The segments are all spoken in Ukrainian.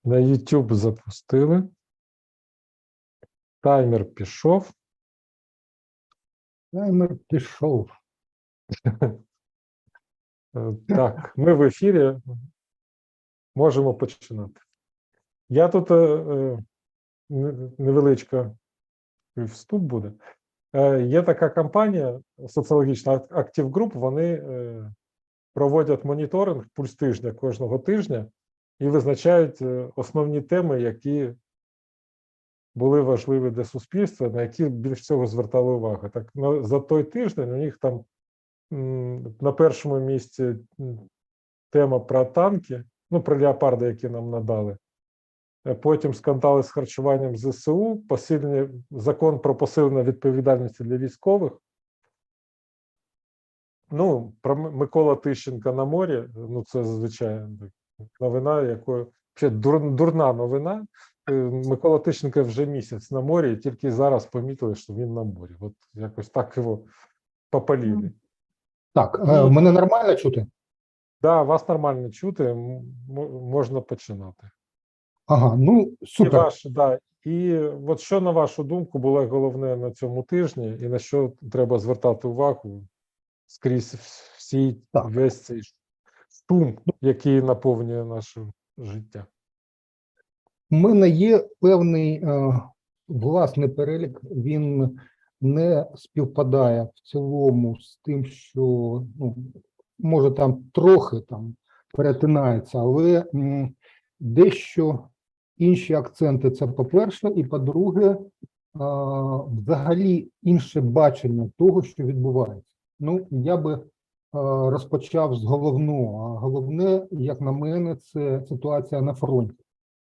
На YouTube запустили. Таймер пішов. Таймер пішов. Так, ми в ефірі. Можемо починати. Я тут невеличка вступ буде. Є така компанія соціологічна Active Group, вони проводять моніторинг пульс тижня кожного тижня і визначають основні теми, які були важливі для суспільства, на які більш всього звертали увагу. Так, за той тиждень у них там на першому місці тема про танки, ну, про леопарди, які нам надали. Потім скандали з харчуванням ЗСУ, закон про посилення відповідальності для військових. Ну, про Микола Тищенка на морі, ну, це, звичайно, новина, якою, дурна новина. Микола Тищенка вже місяць на морі, і тільки зараз помітили, що він на морі. От якось так його попалили. Так, мене нормально чути? Так, да, вас нормально чути, можна починати. Ага, ну, супер. І от що, на вашу думку, було головне на цьому тижні, і на що треба звертати увагу скрізь весь цей шум, який наповнює наше життя? У мене є певний власний перелік, він не співпадає в цілому з тим, що, ну, може там трохи перетинається, але дещо інші акценти – це по-перше, і по-друге, взагалі інше бачення того, що відбувається. Ну, я би розпочав з головного, а головне, як на мене, це ситуація на фронті.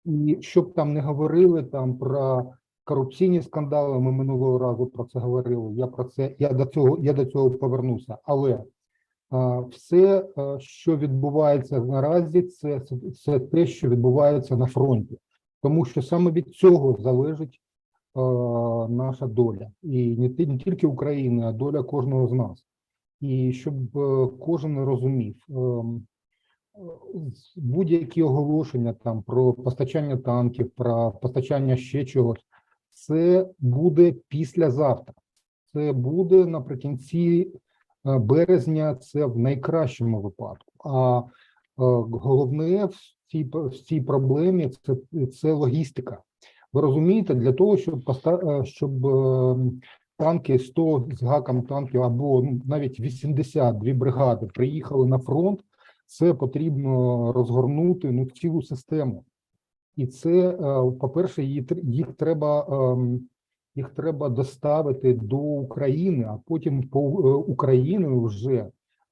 І щоб там не говорили там про корупційні скандали, ми минулого разу про це говорили, я до цього повернуся, але все, що відбувається наразі, це те, що відбувається на фронті. Тому що саме від цього залежить наша доля. І не тільки України, а доля кожного з нас. І щоб кожен розумів, будь-які оголошення там про постачання танків, про постачання ще чогось, це буде післязавтра. Це буде наприкінці березня, це в найкращому випадку. А головне в цій проблемі це логістика. Ви розумієте, для того, щоб танки, 100 з гаком танків або навіть 82 бригади приїхали на фронт, це потрібно розгорнути цілу систему. І це, по-перше, їх треба доставити до України, а потім по Україні вже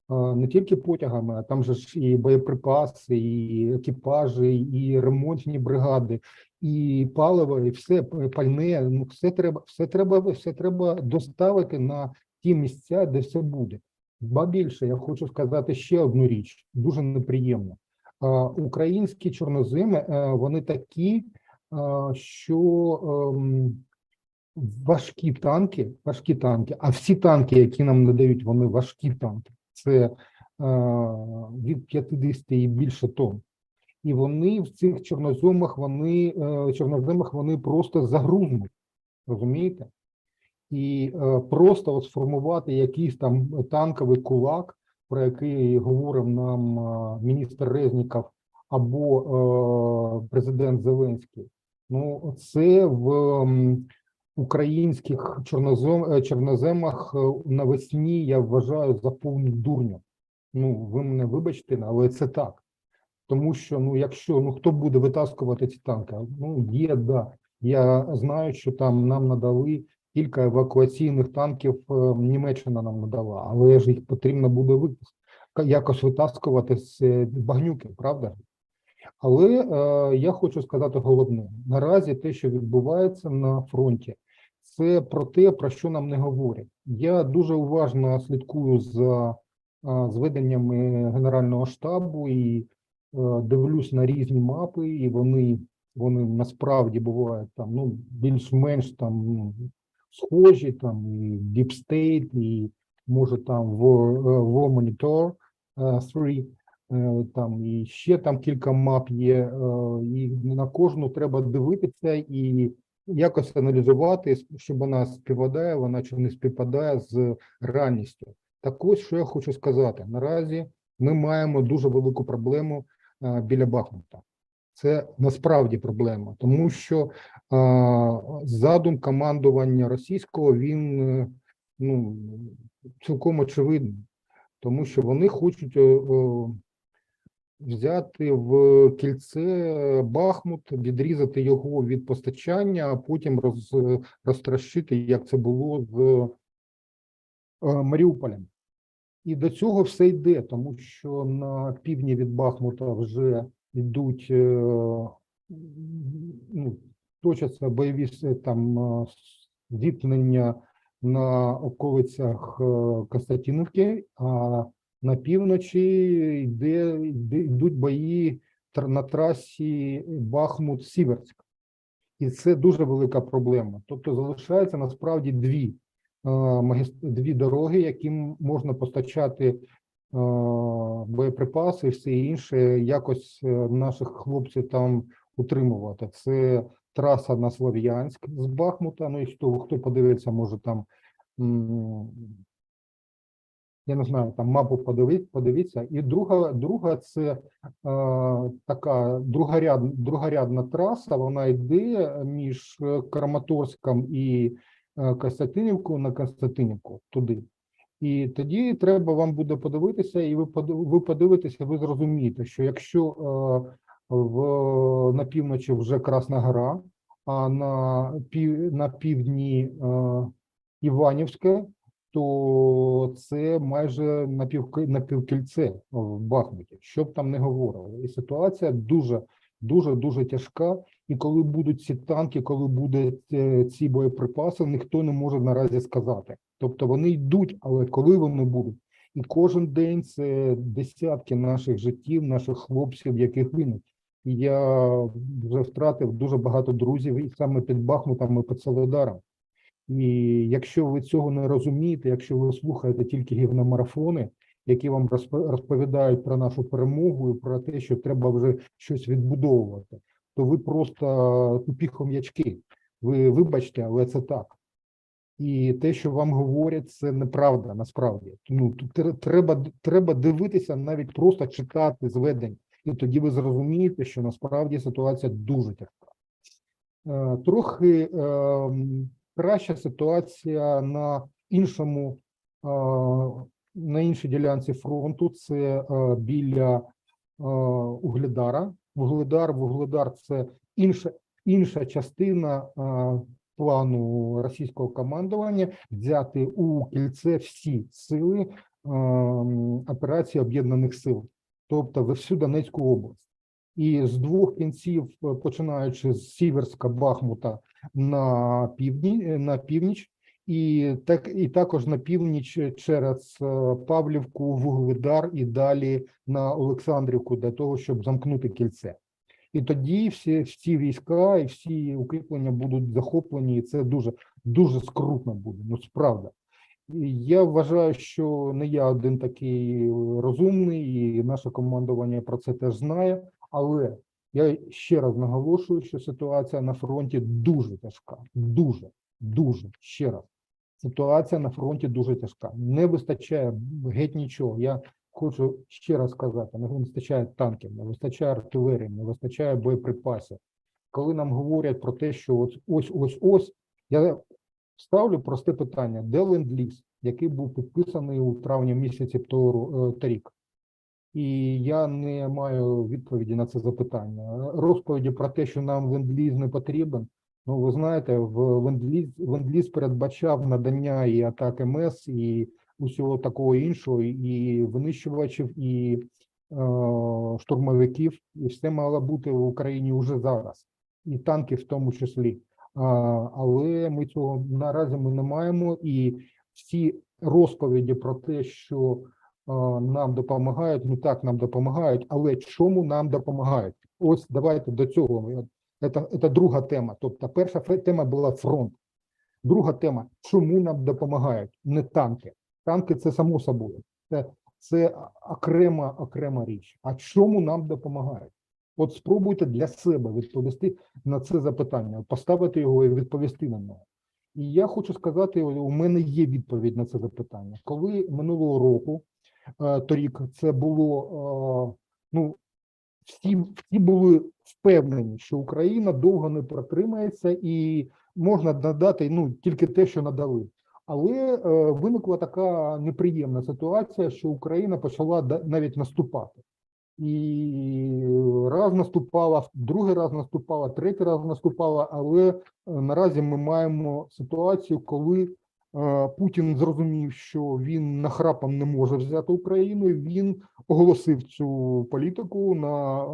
не тільки потягами, а там же ж і боєприпаси, і екіпажі, і ремонтні бригади, і паливо, і все пальне. Ну, все треба доставити на ті місця, де все буде. Ба більше, я хочу сказати ще одну річ, дуже неприємно. Українські чорноземи, вони такі, що важкі танки, а всі танки, які нам надають, вони важкі танки. Це від 50 і більше тонн. І вони в цих чорноземах, вони просто загрузнуть, розумієте? І просто сформувати якийсь там танковий кулак, про який говорив нам міністр Резніков або президент Зеленський. Ну, це в українських чорноземах навесні, я вважаю, за повну дурню. Ну, ви мене вибачте, але це так. Тому що, хто буде витаскувати ці танки? Я знаю, що там нам надали кілька евакуаційних танків, Німеччина нам надала, але ж їх потрібно буде якось витаскувати з багнюки, правда? Але я хочу сказати головне. Наразі те, що відбувається на фронті, це про те, про що нам не говорять. Я дуже уважно слідкую за зведеннями Генерального штабу і дивлюсь на різні мапи, і вони насправді бувають там, більш-менш там схожі, там і Deep State, і може там War Monitor 3, там і ще там кілька мап є, і на кожну треба дивитися і якось аналізувати, щоб вона співпадає, вона чи не співпадає з реальністю. Так ось, що я хочу сказати. Наразі ми маємо дуже велику проблему біля Бахмута. Це насправді проблема, тому що задум командування російського, він ну, цілком очевидний, тому що вони хочуть взяти в кільце Бахмут, відрізати його від постачання, а потім розтрощити, як це було з Маріуполем. І до цього все йде, тому що на півдні від Бахмута вже йдуть, ну, точаться бойові там зіткнення на околицях Костянтинівки, а на півночі йдуть бої на трасі Бахмут-Сіверськ. І це дуже велика проблема. Тобто залишається насправді дві дороги, яким можна постачати боєприпаси і все інше, якось наших хлопців там утримувати. Це траса на Слов'янськ з Бахмута, ну і хто подивиться, може там, я не знаю, там мапу подивіться. І друга це така другорядна траса, вона йде між Краматорськом і Костянтинівку на Костянтинівку туди. І тоді треба вам буде подивитися, і ви подивитеся, ви зрозумієте, що якщо на півночі вже Красна Гора, а на півдні Іванівське, то це майже напівкільце в Бахмуті, що б там не говорили. І ситуація дуже тяжка. І коли будуть ці танки, коли будуть ці боєприпаси, ніхто не може наразі сказати. Тобто вони йдуть, але коли вони будуть? І кожен день це десятки наших життів, наших хлопців, яких гинуть. І я вже втратив дуже багато друзів і саме під Бахмутом і під Солидаром. І якщо ви цього не розумієте, якщо ви слухаєте тільки гівномарафони, які вам розповідають про нашу перемогу і про те, що треба вже щось відбудовувати, то ви просто тупі хом'ячки. Ви вибачте, але це так. І те, що вам говорять, це неправда, насправді. Ну, треба дивитися, навіть просто читати зведення. І тоді ви зрозумієте, що насправді ситуація дуже тяжка. Трохи краща ситуація на іншій ділянці фронту, це біля Вугледара. Вугледар – це інша частина плану російського командування взяти у кільце всі сили операції Об'єднаних сил, тобто всю Донецьку область. І з двох кінців, починаючи з Сіверська, Бахмута на північ, і також на північ через Павлівку, Вугледар і далі на Олександрівку для того, щоб замкнути кільце. І тоді всі війська і всі укріплення будуть захоплені, і це дуже скрутно буде, ну справді. Я вважаю, що не я один такий розумний, і наше командування про це теж знає, але я ще раз наголошую, що ситуація на фронті дуже тяжка, ще раз. Ситуація на фронті дуже тяжка, не вистачає геть нічого. Я хочу ще раз сказати, не вистачає танків, не вистачає артилерії, не вистачає боєприпасів. Коли нам говорять про те, що ось, я ставлю просте питання, де ленд-ліз, який був підписаний у травні місяці торік? І я не маю відповіді на це запитання. Розповіді про те, що нам ленд-ліз не потрібен, ну ви знаєте, ленд-ліз передбачав надання і атак МС, і усього такого іншого, і винищувачів, і штурмовиків, і все мало бути в Україні вже зараз, і танки в тому числі. Але ми цього наразі не маємо, і всі розповіді про те, що нам допомагають, ну так, нам допомагають, але чому нам допомагають? Ось давайте до цього. Це друга тема. Тобто перша тема була фронт. Друга тема, чому нам допомагають? Не танки. Танки – це само собою. це окрема річ. А чому нам допомагають? От спробуйте для себе відповісти на це запитання, поставити його і відповісти на нього. І я хочу сказати, у мене є відповідь на це запитання. Коли минулого року, торік, це було, всі були впевнені, що Україна довго не протримається і можна надати тільки те, що надали. Але виникла така неприємна ситуація, що Україна почала навіть наступати. І раз наступала, другий раз наступала, третій раз наступала, але наразі ми маємо ситуацію, коли Путін зрозумів, що він нахрапом не може взяти Україну, і він оголосив цю політику на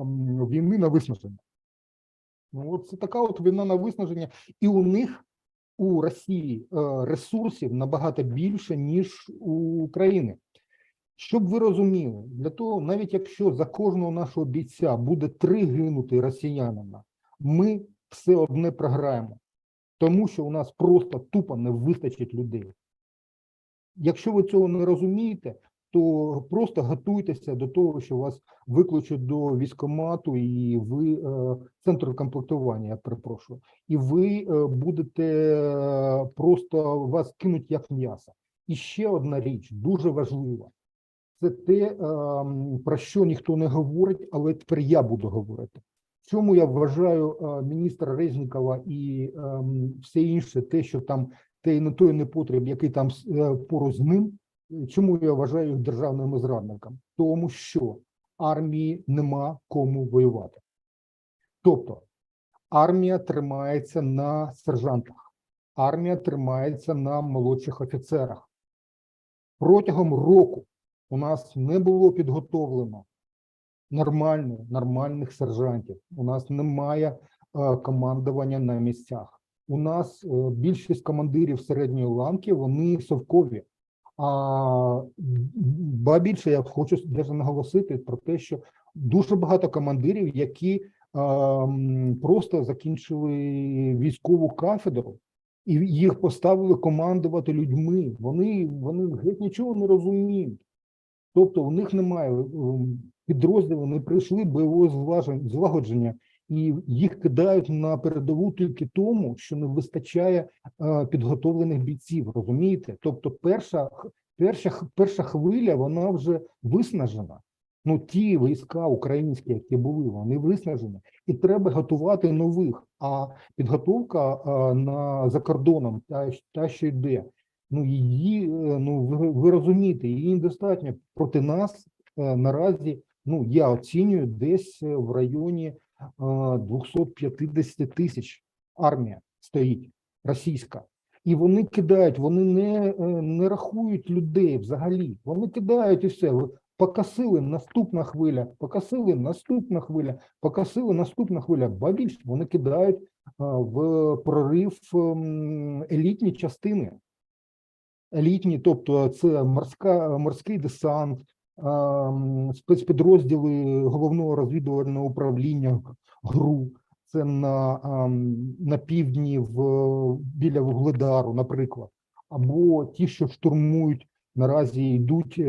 війни на виснаження. От це така от війна на виснаження, і у них, у Росії, ресурсів набагато більше, ніж у України. Щоб ви розуміли, для того, навіть якщо за кожного нашого бійця буде 3 гинути росіянина, ми все одне програємо, тому що у нас просто тупо не вистачить людей. Якщо ви цього не розумієте, то просто готуйтеся до того, що вас викличуть до військкомату і ви, центру комплектування, я перепрошую, і ви будете просто, вас кинуть як м'ясо. І ще одна річ, дуже важлива. Це те, про що ніхто не говорить, але тепер я буду говорити. В чому я вважаю міністра Резнікова і все інше, те, що там, той непотріб, який там поруч з ним, чому я вважаю їх державними зрадниками? Тому що армії нема кому воювати. Тобто, армія тримається на сержантах, армія тримається на молодших офіцерах. Протягом року у нас не було підготовлено нормальних сержантів. У нас немає командування на місцях. У нас більшість командирів середньої ланки, вони совкові. Ба більше я хочу навіть наголосити про те, що дуже багато командирів, які просто закінчили військову кафедру, і їх поставили командувати людьми. Вони геть нічого не розуміють. Тобто у них немає підрозділу, не прийшли бойового злагодження, і їх кидають на передову тільки тому, що не вистачає підготовлених бійців, розумієте? Тобто перша хвиля, вона вже виснажена. Ті війська українські, які були, вони виснажені. І треба готувати нових. А підготовка за кордоном, та що йде, її, ви розумієте, її недостатньо. Проти нас наразі, я оцінюю, десь в районі 250 тисяч армія стоїть, російська. І вони кидають, вони не рахують людей взагалі. Вони кидають і все. Покосили, наступна хвиля, покосили, наступна хвиля, покосили, наступна хвиля. Ба більше, вони кидають в прорив елітні частини. Елітні, тобто це морський десант, спецпідрозділи Головного розвідувального управління ГРУ, це на півдні біля Вугледару, наприклад, або ті, що штурмують, наразі йдуть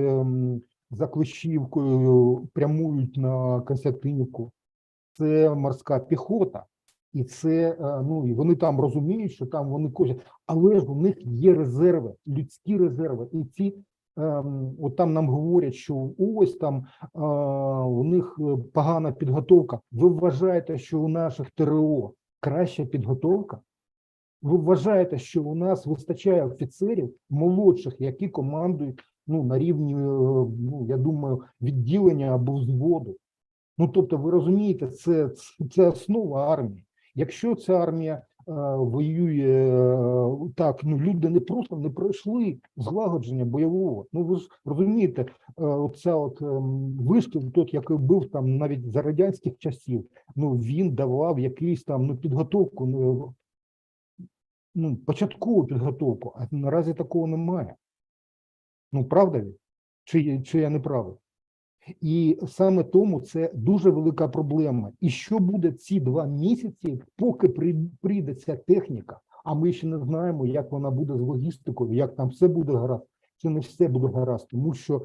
за Клещівкою, прямують на Костянтинівку. Це морська піхота. І це, і вони там розуміють, що там вони кожні, але ж у них є резерви, людські резерви. І ці, от там нам говорять, що ось там у них погана підготовка. Ви вважаєте, що у наших ТРО краща підготовка? Ви вважаєте, що у нас вистачає офіцерів молодших, які командують на рівні, я думаю, відділення або взводу? Тобто, ви розумієте, це основа армії. Якщо ця армія воює так, люди не просто не пройшли злагодження бойового. Ви ж розумієте, оця вишкіл, який був там навіть за радянських часів, він давав якийсь там підготовку, початкову підготовку, а наразі такого немає. Правда? Чи я не правий? І саме тому це дуже велика проблема. І що буде ці 2 місяці, поки прийде ця техніка, а ми ще не знаємо, як вона буде з логістикою, як там все буде гаразд. що не все буде гаразд, тому що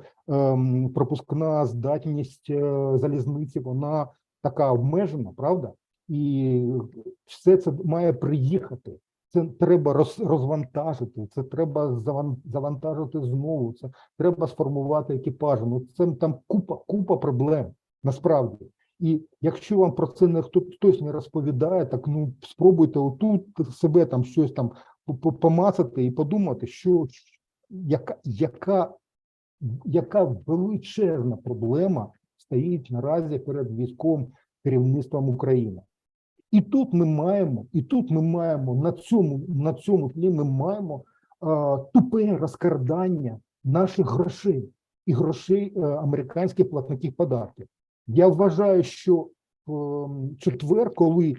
пропускна здатність залізниці, вона така обмежена, правда? І все це має приїхати. Це треба розвантажити, це треба завантажити знову, це треба сформувати екіпаж. Ну, це там купа проблем, насправді. І якщо вам про це хтось не розповідає, так ну спробуйте отут себе там щось там помацати і подумати, що яка величезна проблема стоїть наразі перед військовим керівництвом України. І тут ми маємо на цьому тлі ми маємо тупе розкрадання наших грошей і грошей американських платників податків. Я вважаю, що в четвер, коли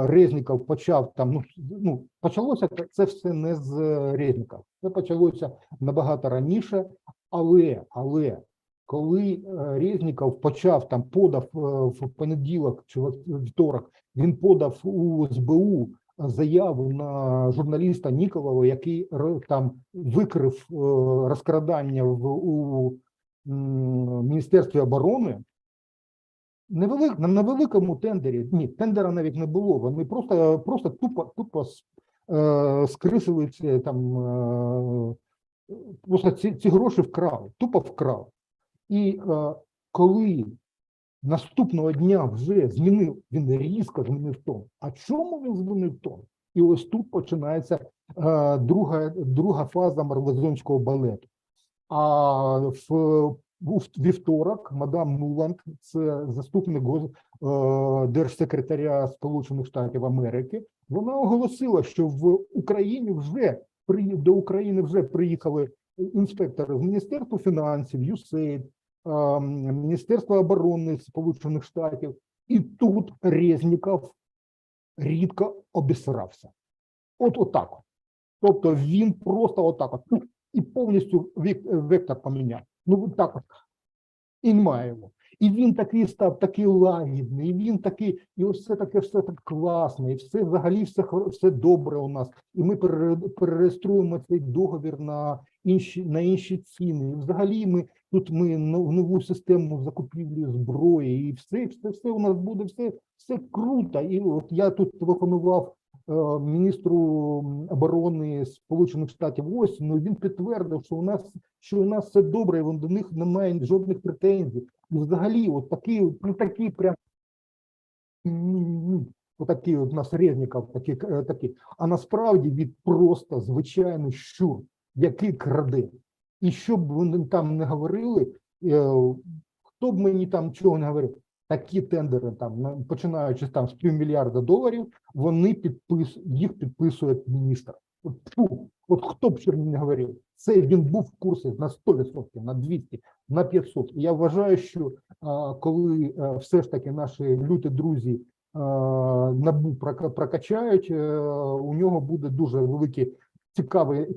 Резніков почав там, почалося це все не з Резнікова, це почалося набагато раніше, але коли Резніков почав там подав в понеділок чи вівторок, він подав у СБУ заяву на журналіста Ніколова, який там викрив розкрадання у Міністерстві оборони. На великому тендері, ні, тендера навіть не було, вони просто тупо скрисили там, просто ці гроші вкрали, тупо вкрали. І коли наступного дня вже він різко змінив тон. А чому він змінив тон? І ось тут починається друга фаза марлезонського балету. А в вівторок мадам Нуланд, це заступник держсекретаря Сполучених Штатів Америки, вона оголосила, що до України вже приїхали інспектори з Міністерства фінансів, USAID, Міністерства оборони Сполучених Штатів, і тут Резніков рідко обісрався. Отак. Тобто він просто отак і повністю вектор поміняв. Ну, так от. І немає його. І він такий став, такий лагідний, і він такий, і ось все таке, все так класно, і все взагалі все добре у нас. І ми перереєструємо цей договір на інші ціни. І взагалі ми нову систему закупівлі зброї, і все у нас буде, все круто. І от я тут телефонував міністру оборони Сполучених Штатів Остіну, він підтвердив, що у нас все добре, і до них немає жодних претензій. І взагалі, от такі прям отакий от у нас Резніков, такі. А насправді він просто звичайний щур, який краде. І що б вони там не говорили, хто б мені там чого не говорив, такі тендери, там, починаючи там з $500 мільярда, їх підписує міністр. От хто б що не говорив, це він був в курсі на 100%, на 200%, на 500%. І я вважаю, що коли все ж таки наші люті друзі НАБУ прокачають, у нього буде дуже великі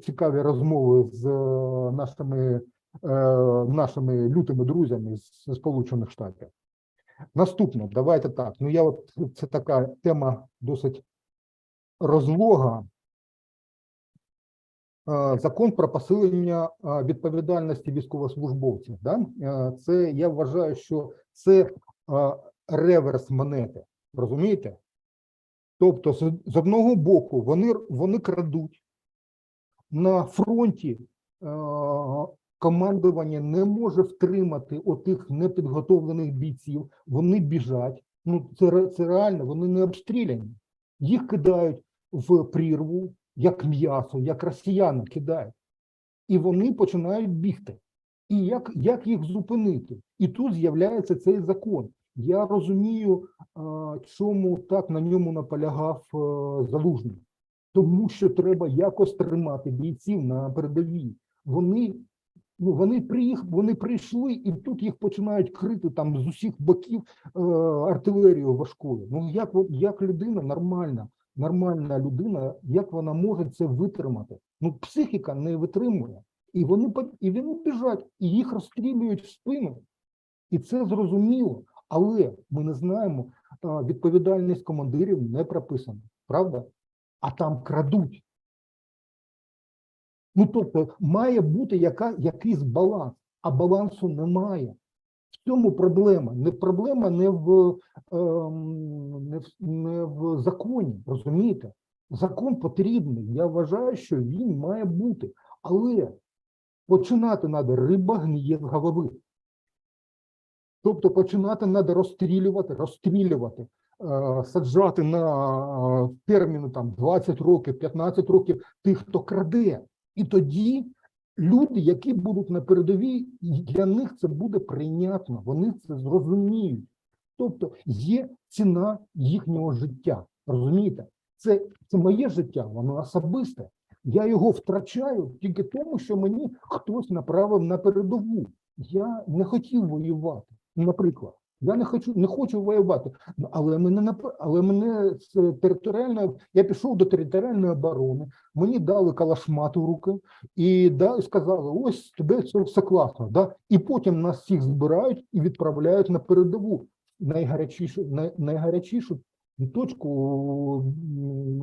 цікаві розмови з нашими лютими друзями з Сполучених Штатів. Наступне, давайте так. Це така тема досить розлога. Закон про посилення відповідальності військовослужбовців. Да? Це, я вважаю, що це реверс монети. Розумієте? Тобто, з одного боку, вони крадуть. На фронті командування не може втримати отих непідготовлених бійців, вони біжать, це реально, вони не обстріляні. Їх кидають в прірву, як м'ясо, як росіяни кидають. І вони починають бігти. І як їх зупинити? І тут з'являється цей закон. Я розумію, чому так на ньому наполягав Залужний. Тому що треба якось тримати бійців на передовій. Вони прийшли, і тут їх починають крити там з усіх боків артилерією важкою. Як людина нормальна людина, як вона може це витримати? Психіка не витримує. І вони біжать, і їх розстрілюють в спину. І це зрозуміло. Але ми не знаємо, відповідальність командирів не прописана. Правда? А там крадуть. Ну, тобто, має бути якийсь баланс, а балансу немає. В цьому проблема. Проблема не в законі, розумієте? Закон потрібний. Я вважаю, що він має бути. Але починати треба, риба гниє з голови. Тобто починати треба розстрілювати, саджати на терміни там 20 років, 15 років тих, хто краде. І тоді люди, які будуть на передовій, для них це буде прийнятно, вони це зрозуміють. Тобто є ціна їхнього життя, розумієте? Це моє життя, воно особисте. Я його втрачаю тільки тому, що мені хтось направив на передову. Я не хотів воювати, наприклад. Я не хочу воювати, але мене з територіальної, я пішов до територіальної оборони, мені дали калашмат у руки і сказали, ось тебе це все класно. Да? І потім нас всіх збирають і відправляють на передову, найгарячішу точку,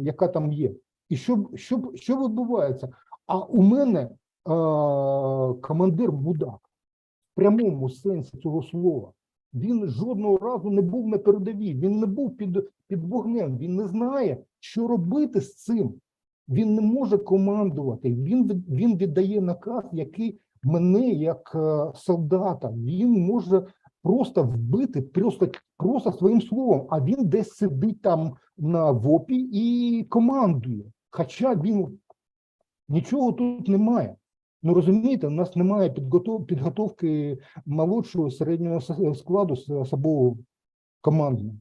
яка там є. І що відбувається? А у мене командир мудак, в прямому сенсі цього слова. Він жодного разу не був на передовій, він не був під вогнем, він не знає, що робити з цим. Він не може командувати, він віддає наказ, який мене, як солдата, він може просто вбити, просто своїм словом, а він десь сидить там на ВОПі і командує. Хоча він нічого тут немає. Ну, розумієте, у нас немає підготовки молодшого середнього складу з особового командування.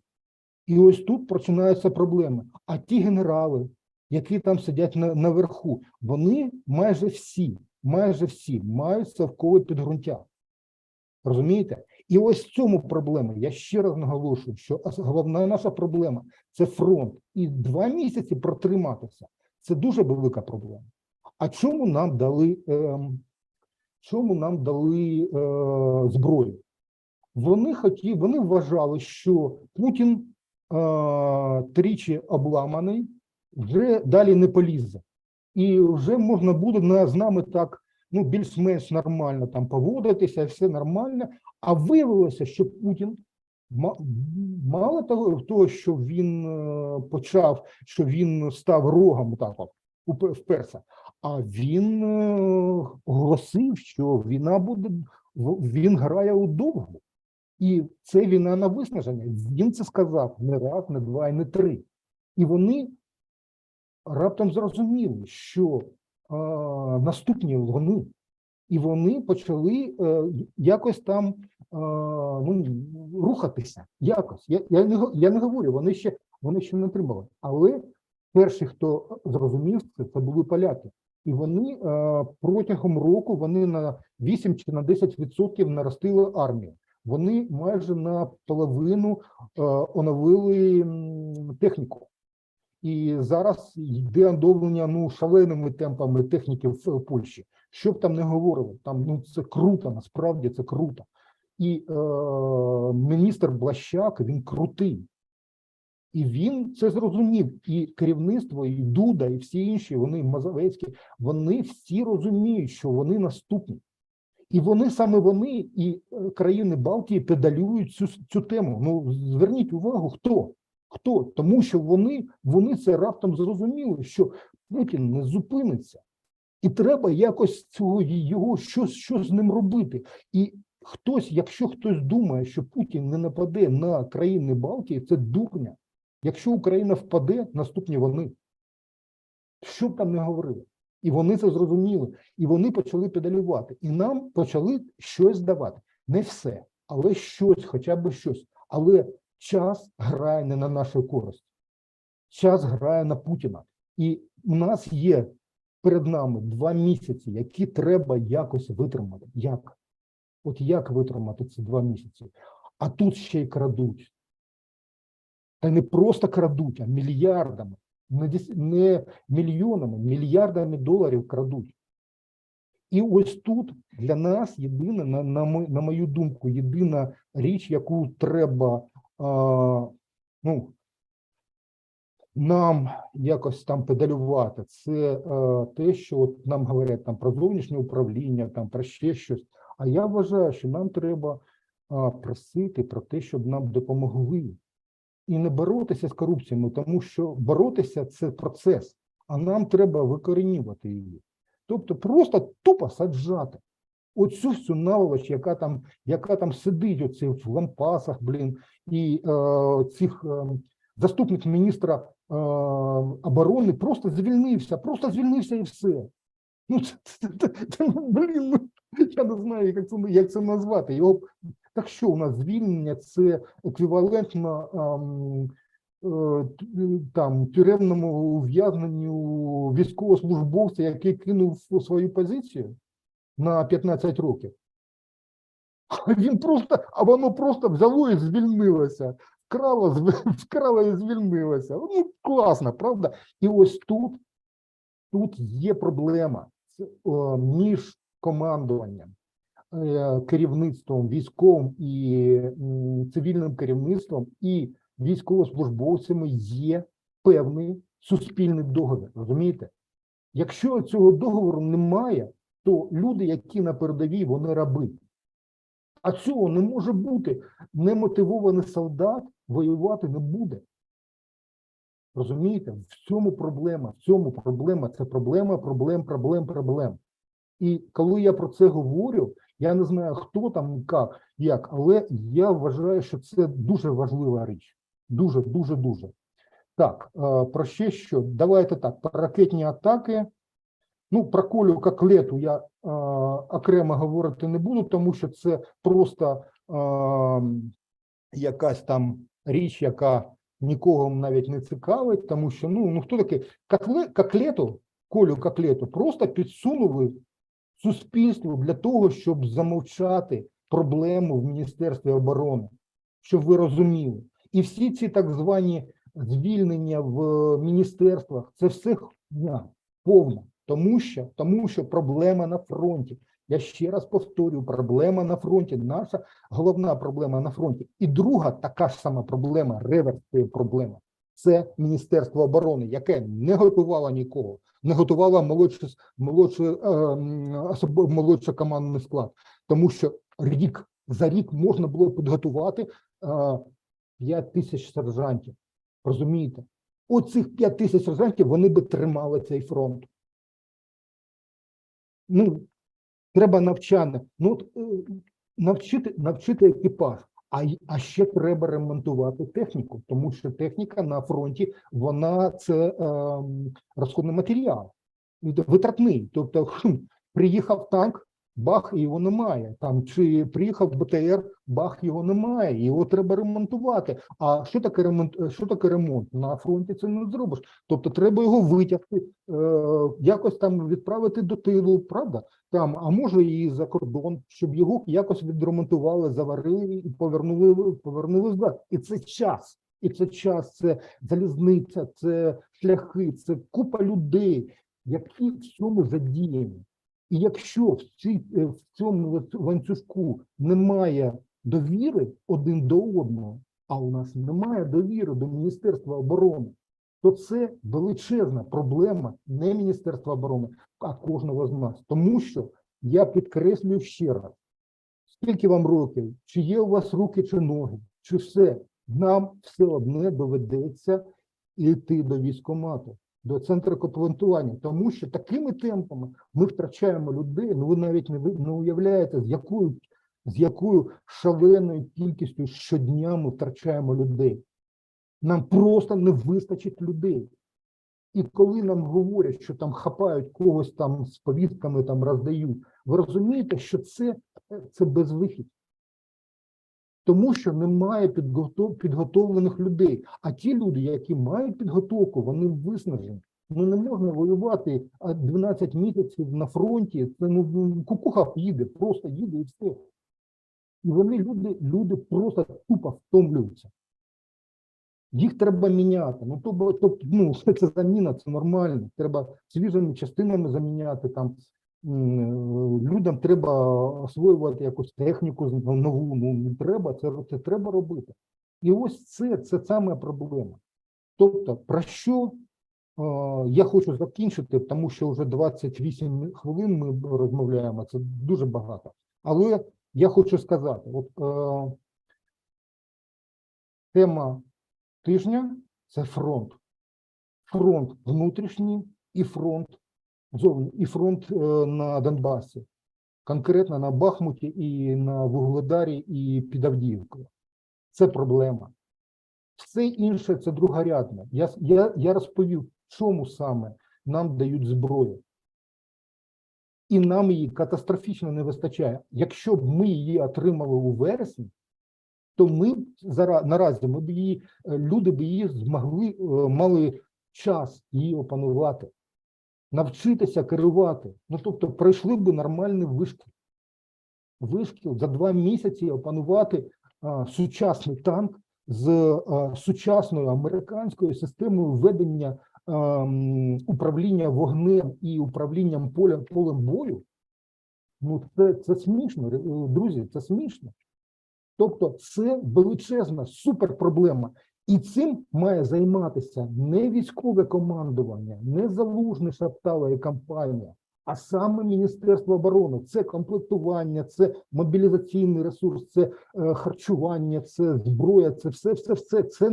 І ось тут починаються проблеми. А ті генерали, які там сидять наверху, вони майже всі мають совкове підґрунтя. Розумієте? І ось в цьому проблема. Я ще раз наголошую, що головна наша проблема – це фронт. І 2 місяці протриматися – це дуже велика проблема. А чому нам дали зброю? Вони вважали, що Путін тричі обламаний, вже далі не полізе. І вже можна буде з нами так, ну, більш-менш нормально там поводитися, все нормально. А виявилося, що Путін, мало того, що він почав, що він став рогом, так от, вперся, а він оголосив, що він грає у довгу. І це війна на виснаження. Він це сказав не раз, не два і не 3. І вони раптом зрозуміли, що наступні вони. І вони почали якось там рухатися. Якось. Я не говорю, вони ще не отримали. Але перші, хто зрозумів це були поляки. І вони протягом року вони на 8 чи на 10% наростили армію. Вони майже наполовину оновили техніку. І зараз йде оновлення шаленими темпами техніки в Польщі. Що б там не говорили, там це круто, насправді це круто. І міністр Блащак, він крутий. І він це зрозумів. І керівництво, і Дуда, і всі інші, вони Мазовецькі, вони всі розуміють, що вони наступні. І саме вони і країни Балтії педалюють цю тему. Ну, зверніть увагу, хто? Хто? Тому що вони це раптом зрозуміли, що Путін не зупиниться. І треба якось що з ним робити. І якщо хтось думає, що Путін не нападе на країни Балтії, це дурня. Якщо Україна впаде, наступні вони. Що б там не говорили. І вони це зрозуміли. І вони почали педалювати. І нам почали щось давати. Не все, але щось, хоча б щось. Але час грає не на нашу користь. Час грає на Путіна. І у нас є перед нами 2 місяці, які треба якось витримати. Як? От як витримати ці 2 місяці? А тут ще й крадуть. Та не просто крадуть, а мільярдами. Не мільйонами, мільярдами доларів крадуть. І ось тут для нас єдина, на мою думку, єдина річ, яку треба нам якось там педалювати. Це те, що от нам говорять там про зовнішнє управління, там про ще щось. А я вважаю, що нам треба просити про те, щоб нам допомогли. І не боротися з корупцією, тому що боротися – це процес, а нам треба викорінювати її. Тобто просто тупо саджати. Оцю всю наволоч, яка там сидить оці в лампасах, блін, і цих заступник міністра оборони просто звільнився і все. Ну, блін, я не знаю, як це назвати. Його, так що у нас звільнення – це еквівалентно там тюремному ув'язненню військовослужбовця, який кинув свою позицію на 15 років. Воно просто взяло і звільнилося. Вкрало і звільнилося. Ну, класно, правда? І ось тут є проблема між командуванням, керівництвом військовим і цивільним керівництвом і військовослужбовцями є певний суспільний договір, розумієте? Якщо цього договору немає, то люди, які на передовій, вони раби. А цього не може бути. Немотивований солдат воювати не буде. Розумієте? В цьому проблема. Це проблем. І коли я про це говорю, я не знаю, хто там, як, але я вважаю, що це дуже важлива річ. Дуже. Так, про ще що? Давайте так, про ракетні атаки. Ну, про Колю Коклету я окремо говорити не буду, тому що це просто якась там річ, яка нікого навіть не цікавить, тому що, ну хто такий? Колю Коклету просто підсунули суспільству для того, щоб замовчати проблему в Міністерстві оборони, щоб ви розуміли. І всі ці так звані звільнення в міністерствах, це все хуйня повна. Тому що проблема на фронті. Я ще раз повторюю, проблема на фронті. Наша головна проблема на фронті. І друга така ж сама проблема, реверс цієї проблеми. Це Міністерство оборони, яке не готувало нікого. Не готувало молодший командний склад. Тому що за рік можна було підготувати 5 тисяч сержантів. Розумієте? Оцих 5 тисяч сержантів, вони би тримали цей фронт. Ну, треба навчання. Навчити екіпаж. А ще треба ремонтувати техніку, тому що техніка на фронті, це розходний матеріал, витратний. Тобто приїхав танк, бах, і його немає. Там, чи приїхав БТР, бах, його немає. Його треба ремонтувати. А що таке ремонт? На фронті це не зробиш. Тобто треба його витягти, якось там відправити до тилу, правда? Там, а може і за кордон, щоб його якось відремонтували, заварили і повернули назад. І це час, це залізниця, це шляхи, це купа людей, які в цьому задіяні. І якщо в цьому ланцюжку немає довіри один до одного, а у нас немає довіри до Міністерства оборони, то це величезна проблема не Міністерства оборони, а кожного з нас. Тому що, я підкреслюю ще раз, скільки вам років, чи є у вас руки чи ноги, чи все, нам все одне доведеться йти до військкомату, до центру комплектування, тому що такими темпами ми втрачаємо людей, ну ви навіть не уявляєте, з якою шаленою кількістю щодня ми втрачаємо людей. Нам просто не вистачить людей. І коли нам говорять, що там хапають когось там з повістками, там роздають, ви розумієте, що це безвихідь. Тому що немає підготовлених людей. А ті люди, які мають підготовку, вони виснажені. Ну не можна воювати 12 місяців на фронті, це кукуха їде, просто їде і все. І люди просто тупо втомлюються. Їх треба міняти. Це заміна, це нормально. Треба свіжими частинами заміняти. Там людям треба освоювати якусь техніку нову. Ну, треба, це треба робити. І ось це саме проблема. Тобто, про що я хочу закінчити, тому що вже 28 хвилин ми розмовляємо, це дуже багато. Але я хочу сказати, тема тижня – це фронт. Фронт внутрішній і фронт зовні, і фронт на Донбасі. Конкретно на Бахмуті і на Вугледарі і під Авдіївкою. Це проблема. Все інше – це другорядне. Я розповів, чому саме нам дають зброю. І нам її катастрофічно не вистачає. Якщо б ми її отримали у вересні, то ми наразі люди б її змогли, мали час її опанувати, навчитися керувати. Ну, тобто, пройшли б нормальний вишкіл. Вишкіл за 2 місяці опанувати сучасний танк з сучасною американською системою ведення управління вогнем і управлінням полем бою. Ну, це смішно, друзі, це смішно. Тобто це величезна суперпроблема. І цим має займатися не військове командування, не Залужний, Шаптала і компанія, а саме Міністерство оборони. Це комплектування, це мобілізаційний ресурс, це харчування, це зброя, це все. Це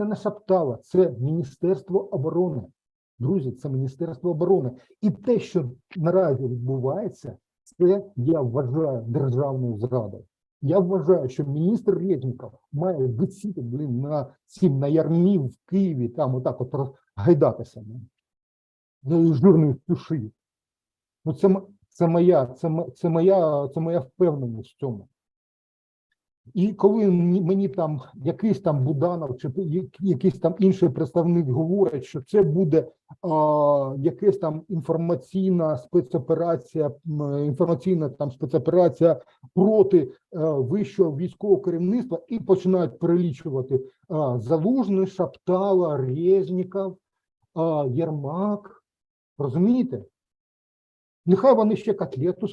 не Шаптала, це Міністерство оборони. Друзі, це Міністерство оборони. І те, що наразі відбувається, це, я вважаю, державною зрадою. Я вважаю, що міністр Резніков має висіти, на ярмі в Києві, там отак от гайдатися. Жирний туші. Ну, це моя впевненість в цьому. І коли мені там якийсь там Буданов чи якийсь там інший представник говорить, що це буде якась там інформаційна спецоперація проти вищого військового керівництва, і починають перелічувати Залужний, Шаптала, Резніков, Єрмак. Розумієте? Нехай вони ще котлету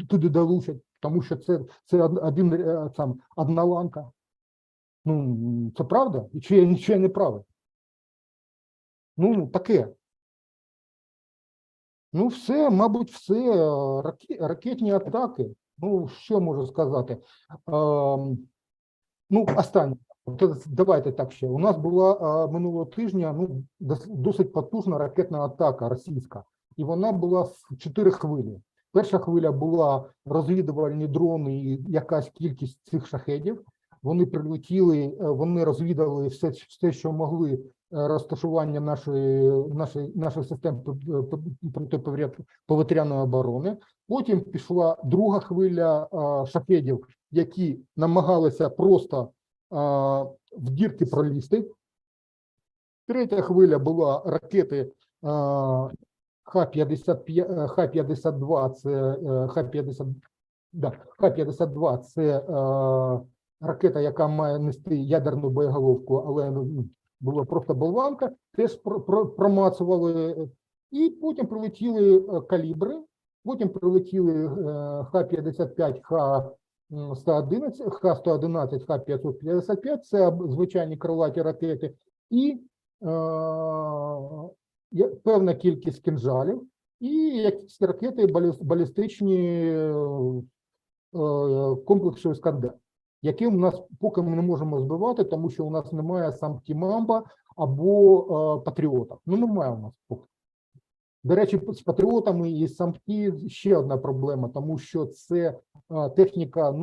туди долучать, тому що це одна ланка. Ну, це правда? І чи я не правий? Ну, таке. Ну, все, мабуть, все. Ракетні атаки. Ну, що можу сказати? Ну, останнє. Давайте так ще. У нас була минулого тижня досить потужна ракетна атака російська. І вона була в 4 хвилі. Перша хвиля була розвідувальні дрони і якась кількість цих шахедів. Вони прилетіли, вони розвідали все, що могли, розташування наших систем протиповітряної оборони. Потім пішла друга хвиля шахедів, які намагалися просто в дірки пролізти. Третя хвиля була ракети Х-52, це ракета, яка має нести ядерну боєголовку, але була просто болванка, теж промацували. І потім прилетіли калібри, потім прилетіли Х-55, Х-111, Х-555, це звичайні крилаті ракети, і певна кількість кинжалів і якісь ракети балістичні комплексу «Іскандер», які у нас поки ми не можемо збивати, тому що у нас немає самки «Мамба» або «Патріота». Ну, немає у нас поки. До речі, з «Патріотами» і самки ще одна проблема, тому що це техніка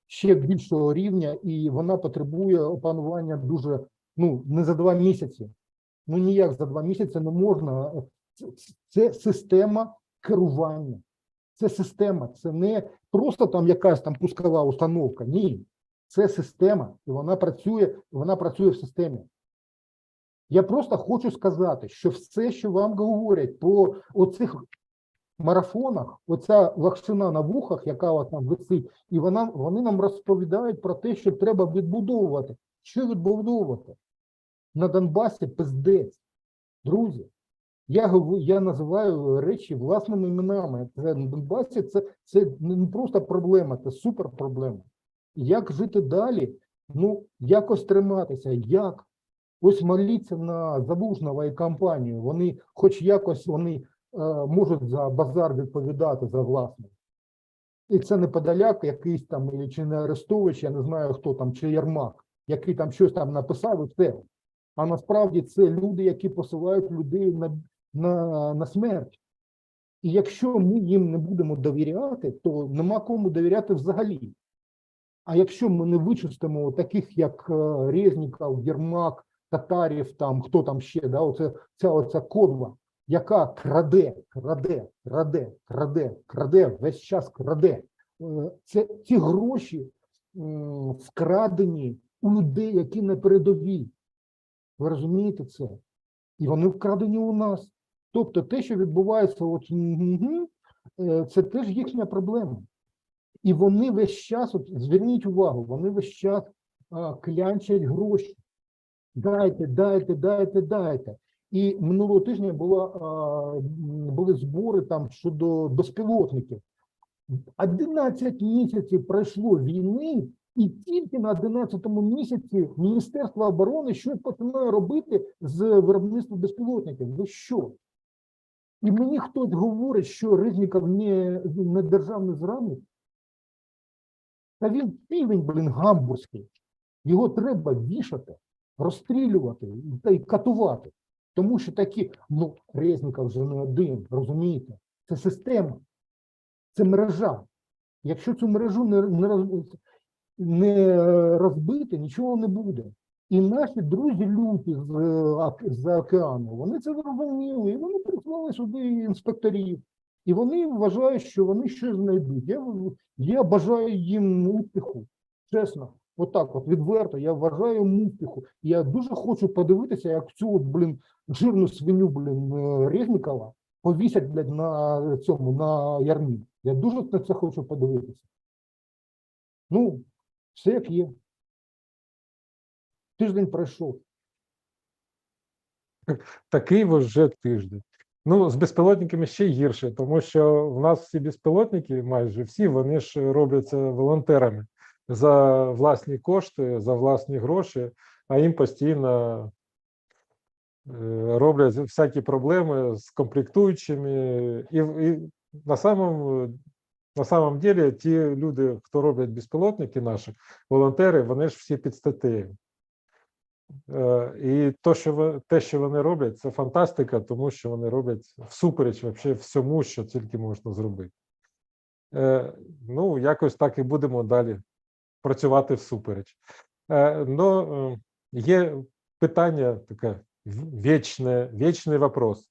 ще більшого рівня, і вона потребує опанування дуже, не за 2 місяці. Ну, ніяк за 2 місяці не можна. Це система керування. Це система, це не просто там якась там пускова установка. Ні, це система, і вона працює в системі. Я просто хочу сказати, що все, що вам говорять по оцих марафонах, оця лахшина на вухах, яка у вас там висить, і вони нам розповідають про те, що треба відбудовувати. Що відбудовувати? На Донбасі пиздець. Друзі, я називаю речі власними іменами. На Донбасі це не просто проблема, це суперпроблема. Як жити далі? Ну, якось триматися. Як? Ось моліться на Залужного і компанію. Вони хоч якось можуть за базар відповідати за власне. І це не Подоляк якийсь там, чи не Арестович, я не знаю хто там, чи Єрмак, який там щось там написав і все. А насправді це люди, які посилають людей на смерть. І якщо ми їм не будемо довіряти, то нема кому довіряти взагалі. А якщо ми не вичистимо таких, як Резніков, Єрмак, Татарів, там, хто там ще, да, оця кодва, яка краде, весь час краде. Ці гроші вкрадені у людей, які на передовій. Ви розумієте це? І вони вкрадені у нас. Тобто те, що відбувається, це теж їхня проблема. І вони весь час, от зверніть увагу, вони весь час клянчать гроші. Дайте. І минулого тижня були збори там щодо безпілотників. 11 місяців пройшло війни, і тільки на 11-му місяці Міністерство оборони щось починає робити з виробництва безпілотників. Ви що? І мені хтось говорить, що Резніков не державний зрадник. Та він півень, гамбурзький. Його треба вішати, розстрілювати та й катувати. Тому що такі, Резніков вже не один, розумієте? Це система, це мережа. Якщо цю мережу не розбити, нічого не буде. І наші друзі люті з-за океану, вони це зрозуміли, і вони прислали сюди інспекторів. І вони вважають, що вони щось знайдуть. Я бажаю їм успіху, чесно. Отак от, відверто, я вважаю їм успіху. Я дуже хочу подивитися, як цю, жирну свиню, Резнікова повісять, на ярмі. Я дуже на це хочу подивитися. Все як є. Тиждень пройшов. Такий вже тиждень. З безпілотниками ще гірше, тому що в нас всі безпілотники, майже всі, вони ж робляться волонтерами за власні кошти, за власні гроші, а їм постійно роблять всякі проблеми з комплектуючими. І на самом деле ті люди, хто роблять безпілотники наші, волонтери, вони ж всі під статтею. І те, що вони роблять, це фантастика, тому що вони роблять всупереч вообще всьому, що тільки можна зробити. Якось так і будемо далі працювати всупереч. Є питання таке, вічний вопрос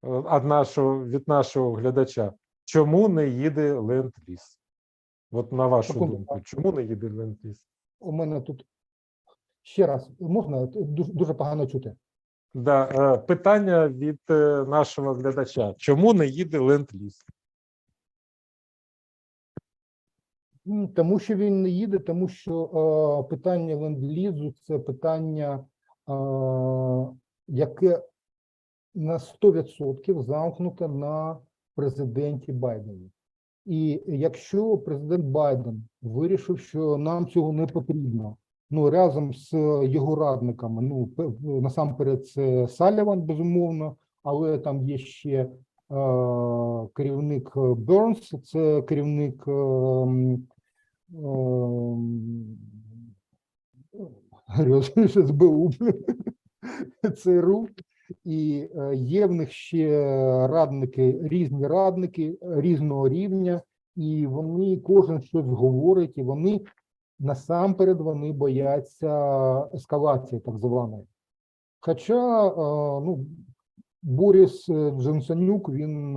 від нашого глядача. Чому не їде Ленд-ліз? От на вашу думку, чому не їде Ленд-ліз? У мене тут ще раз, можна? Дуже погано чути. Да, питання від нашого глядача. Чому не їде Ленд-ліз? Тому що він не їде, тому що питання Ленд-лізу – це питання, яке на 100% замкнуте на президенті Байдені. І якщо президент Байден вирішив, що нам цього не потрібно, разом з його радниками, насамперед це Салліван, безумовно, але там є ще керівник Бернс, це керівник СБУ, ЦРУ, і є в них ще різні радники різного рівня, і вони кожен щось говорить, і вони насамперед бояться ескалації так званої. Хоча Борис Джонсонюк, він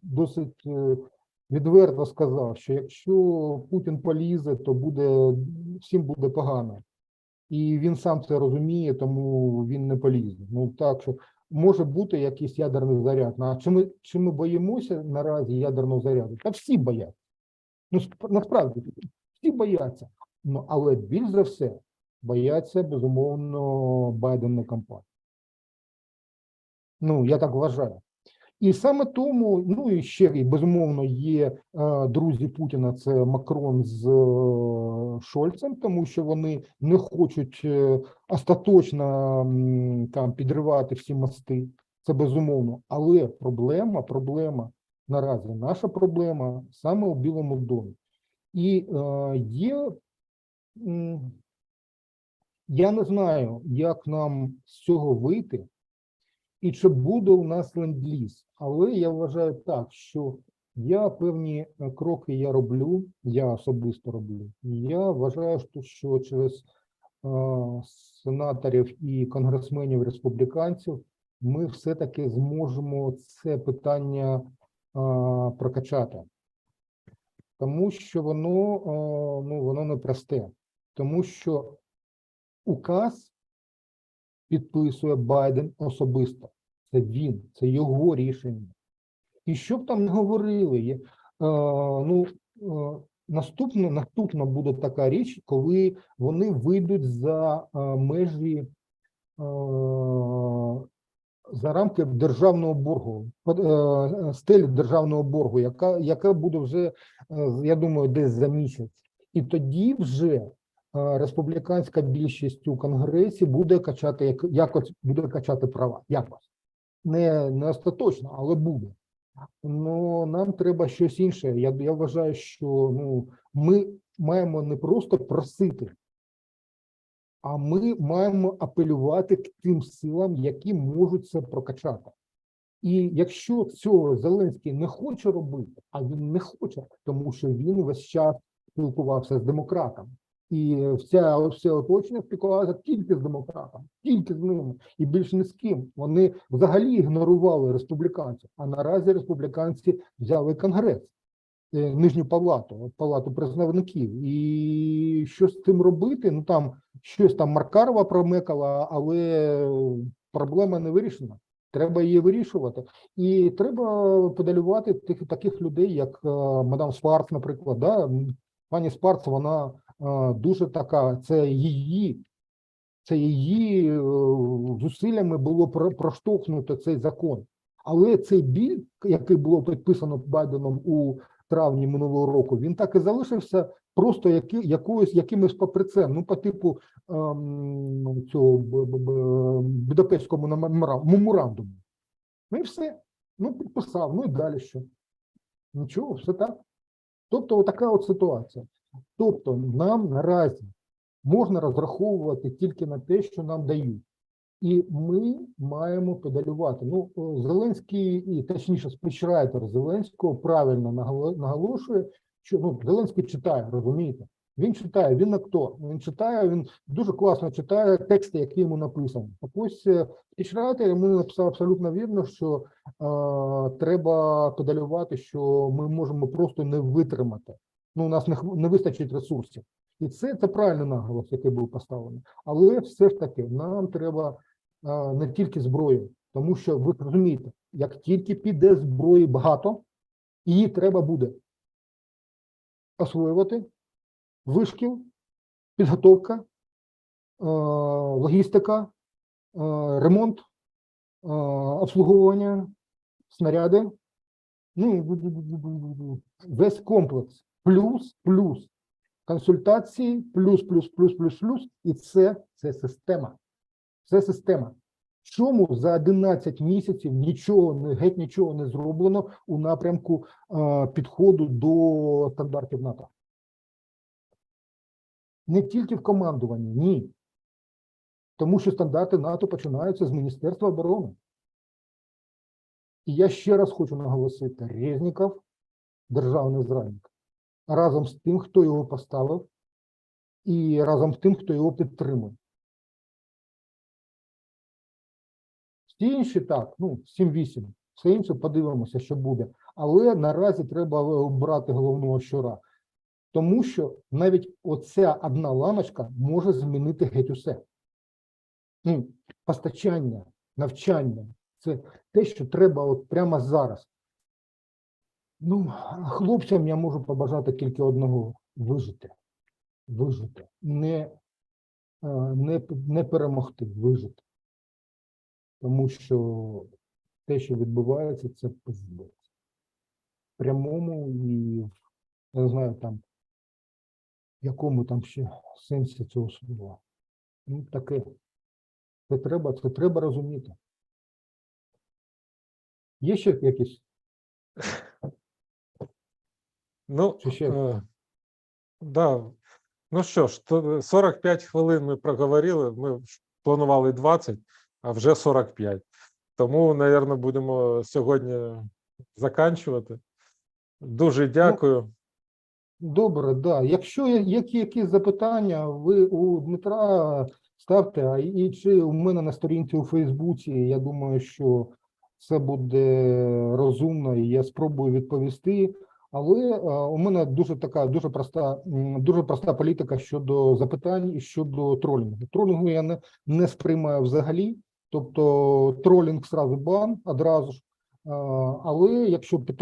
досить відверто сказав, що якщо Путін полізе, то всім буде погано. І він сам це розуміє, тому він не полізе. Так що може бути якийсь ядерний заряд. А чи ми боїмося наразі ядерного заряду? Та всі бояться. Насправді, всі бояться. Але більш за все бояться, безумовно, Байдена кампанії. Я так вважаю. І саме тому, ну і ще, і, безумовно, є друзі Путіна, це Макрон з Шольцем, тому що вони не хочуть остаточно там підривати всі мости, це безумовно. Але проблема наразі, наша проблема саме у Білому домі. І є, я не знаю, як нам з цього вийти, і чи буде у нас ленд-ліз. Але я вважаю так, що певні кроки я роблю, я особисто роблю. Я вважаю, що через сенаторів і конгресменів республіканців ми все-таки зможемо це питання прокачати. Тому що воно непросте. Тому що указ підписує Байден особисто. Це він, це його рішення. І що б там не говорили, наступна буде така річ, коли вони вийдуть за межі, за рамки державного боргу, стелі державного боргу, яка буде вже, я думаю, десь за місяць. І тоді вже республіканська більшість у Конгресі буде качати, якось буде качати права. Якось. Не остаточно, але буде. Ну, нам треба щось інше. Я вважаю, що ми маємо не просто просити, а ми маємо апелювати к тим силам, які можуть це прокачати. І якщо цього Зеленський не хоче робити, а він не хоче, тому що він весь час спілкувався з демократами. І все оточення спілкувалося тільки з демократами, тільки з ними, і більше ні з ким. Вони взагалі ігнорували республіканців, а наразі республіканці взяли Конгрес, нижню палату представників. І що з цим робити? Ну там щось там Маркарова промекала, але проблема не вирішена. Треба її вирішувати. І треба педалювати таких людей, як мадам Сварц, наприклад. Да? Пані Сварц, вона дуже така, це її зусиллями було проштовхнуто цей закон. Але цей біль, який було підписано Байденом у травні минулого року, він так і залишився просто якимось папірцем, ну по типу цього Будапештського меморандуму. Ну і все. Ну підписав, ну і далі що? Нічого, все так. Тобто така от ситуація. Тобто нам наразі можна розраховувати тільки на те, що нам дають. І ми маємо педалювати. Ну, Зеленський, і точніше спічрайтер Зеленського правильно наголошує, що Зеленський читає, розумієте? Він читає, він не хто. Він читає, він дуже класно читає тексти, які йому написані. Так ось спічрайтер йому написав абсолютно вірно, що треба педалювати, що ми можемо просто не витримати. Ну, у нас не вистачить ресурсів. І це правильний наголос, який був поставлений. Але все ж таки нам треба не тільки зброю, тому що ви розумієте, як тільки піде зброї багато, її треба буде освоювати, вишкіл, підготовка, логістика, ремонт, обслуговування, снаряди, ну, весь комплекс, плюс консультації, плюс, і це система. Це система. Чому за 11 місяців геть нічого не зроблено у напрямку підходу до стандартів НАТО? Не тільки в командуванні, ні. Тому що стандарти НАТО починаються з Міністерства оборони. І я ще раз хочу наголосити, Резніков – державний зрадник. Разом з тим, хто його поставив, і разом з тим, хто його підтримує. Всі інші так, 7-8, все інше подивимося, що буде. Але наразі треба обрати головного щура. Тому що навіть оця одна ламочка може змінити геть усе. Постачання, навчання – це те, що треба от прямо зараз. Хлопцям я можу побажати тільки одного – вижити. Вижити. Не перемогти, вижити. Тому що те, що відбувається, це пиздець. В прямому і, я не знаю, там, в якому там ще сенсі цього слова. Ну, таке. Це треба розуміти. Є ще якісь? Ну, Чи ще? да. Ну що ж, 45 хвилин ми проговорили, ми планували 20, а вже 45. Тому, напевно, будемо сьогодні заканчувати. Дуже дякую. Добре, да. Якщо є якісь запитання, ви у Дмитра ставте, а і чи у мене на сторінці у Фейсбуці, я думаю, що це буде розумно, і я спробую відповісти. Але у мене дуже проста політика щодо запитань і щодо тролінгу. Тролінгу я не сприймаю взагалі, тобто тролінг сразу бан одразу ж. Але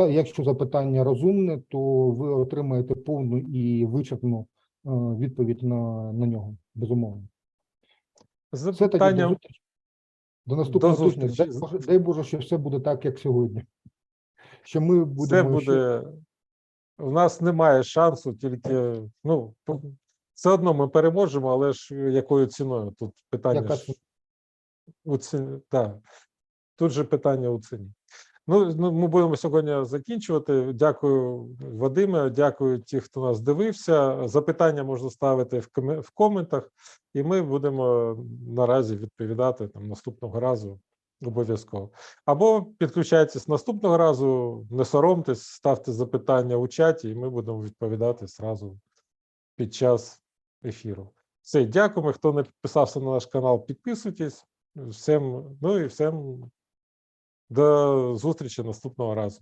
якщо запитання розумне, то ви отримаєте повну і вичерпну відповідь на нього, безумовно. Все тоді, до Запитання зустрічі. До наступного до тижня. зустрічі. Дай Боже, що все буде так, як сьогодні. Що ми Все будемо ще... буде. У нас немає шансу, тільки ну, все одно ми переможемо, але ж якою ціною? Тут питання Яка ж у ціні. Так. Тут же питання у ціні. Ну, ми будемо сьогодні закінчувати. Дякую, Вадиме, дякую ті, хто нас дивився. Запитання можна ставити в коментах, і ми будемо наразі відповідати там наступного разу обов'язково. Або підключайтесь наступного разу, не соромтесь, ставте запитання у чаті, і ми будемо відповідати зразу під час ефіру. Все, дякуємо. Хто не підписався на наш канал, підписуйтесь. Всім, ну і всім до зустрічі наступного разу.